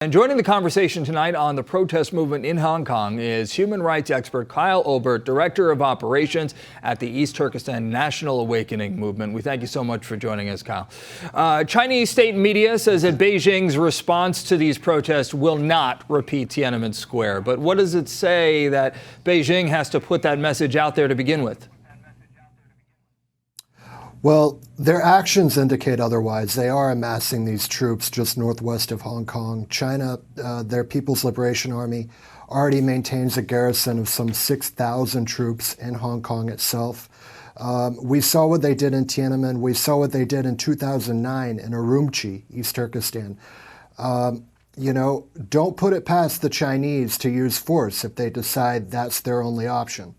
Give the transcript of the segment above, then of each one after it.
And joining the conversation tonight on the protest movement in Hong Kong is human rights expert Kyle Olbert, Director of Operations at the East Turkistan National Awakening Movement. We thank you so much for joining us, Kyle. Chinese state media says that Beijing's response to these protests will not repeat Tiananmen Square. But what does it say that Beijing has to put that message out there to begin with? Well, their actions indicate otherwise. They are amassing these troops just northwest of Hong Kong. China, their People's Liberation Army, already maintains a garrison of some 6,000 troops in Hong Kong itself. We saw what they did in Tiananmen. We saw what they did in 2009 in Urumqi, East Turkestan. Don't put it past the Chinese to use force if they decide that's their only option.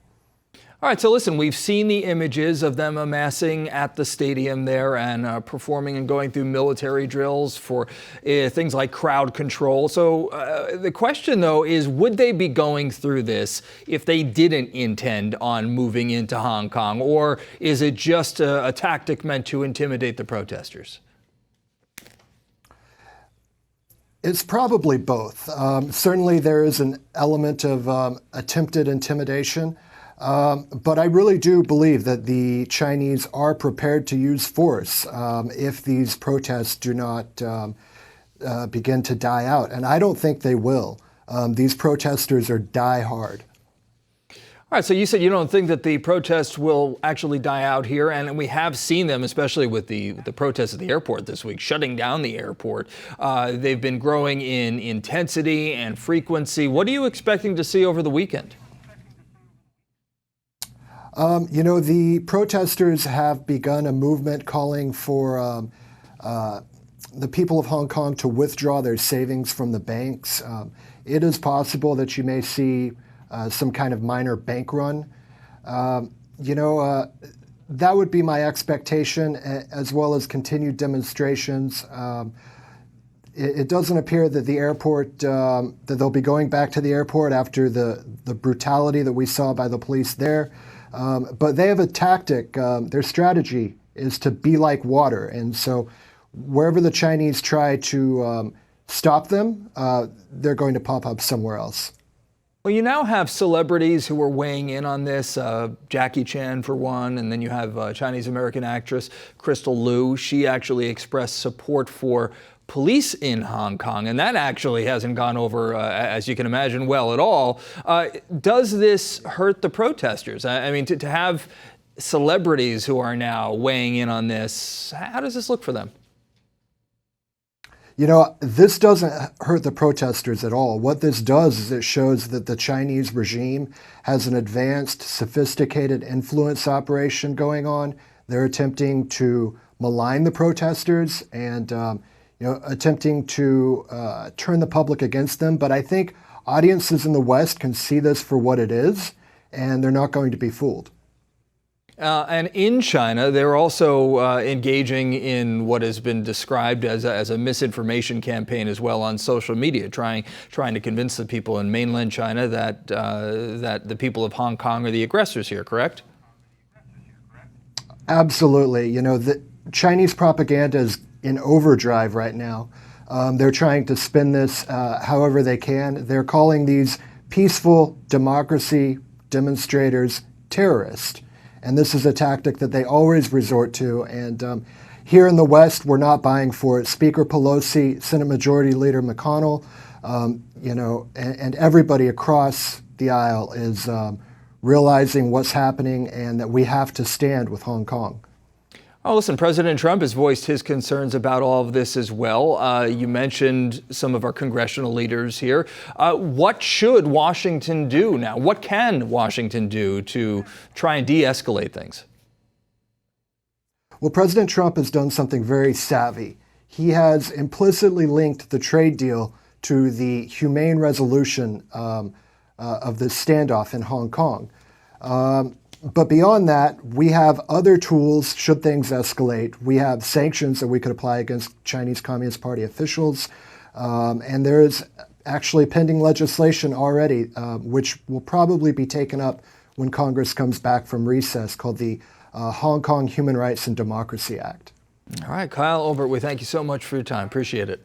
All right, so listen, we've seen the images of them amassing at the stadium there and performing and going through military drills for things like crowd control. So the question, though, is would they be going through this if they didn't intend on moving into Hong Kong? Or is it just a tactic meant to intimidate the protesters? It's probably both. Certainly there is an element of attempted intimidation. But I really do believe that the Chinese are prepared to use force if these protests do not begin to die out. And I don't think they will. These protesters are die-hard. All right, so you said you don't think that the protests will actually die out here, and we have seen them, especially with the protests at the airport this week, shutting down the airport. They've been growing in intensity and frequency. What are you expecting to see over the weekend? The protesters have begun a movement calling for the people of Hong Kong to withdraw their savings from the banks. It is possible that you may see some kind of minor bank run. That would be my expectation, as well as continued demonstrations. It doesn't appear that the airport, that they'll be going back to the airport after the brutality that we saw by the police there. But they have a tactic. Their strategy is to be like water. And so wherever the Chinese try to stop them, they're going to pop up somewhere else. Well, you now have celebrities who are weighing in on this, Jackie Chan for one, and then you have Chinese-American actress Crystal Liu. She actually expressed support for police in Hong Kong, and that actually hasn't gone over, as you can imagine, well at all. Does this hurt the protesters? I mean, to have celebrities who are now weighing in on this, how does this look for them? This doesn't hurt the protesters at all. What this does is it shows that the Chinese regime has an advanced, sophisticated influence operation going on. They're attempting to malign the protesters and attempting to turn the public against them. But I think audiences in the West can see this for what it is, and they're not going to be fooled. And in China, they're also engaging in what has been described as a misinformation campaign as well on social media, trying to convince the people in mainland China that the people of Hong Kong are the aggressors here, correct? Absolutely. The Chinese propaganda is in overdrive right now. They're trying to spin this however they can. They're calling these peaceful democracy demonstrators terrorists. And this is a tactic that they always resort to. And here in the West, we're not buying for it. Speaker Pelosi, Senate Majority Leader McConnell, and everybody across the aisle is realizing what's happening and that we have to stand with Hong Kong. Oh, listen, President Trump has voiced his concerns about all of this as well. You mentioned some of our congressional leaders here. What should Washington do now? What can Washington do to try and de-escalate things? Well, President Trump has done something very savvy. He has implicitly linked the trade deal to the humane resolution of the standoff in Hong Kong. But beyond that, we have other tools should things escalate. We have sanctions that we could apply against Chinese Communist Party officials. And there is actually pending legislation already, which will probably be taken up when Congress comes back from recess, called the Hong Kong Human Rights and Democracy Act. All right, Kyle Olbert, we thank you so much for your time. Appreciate it.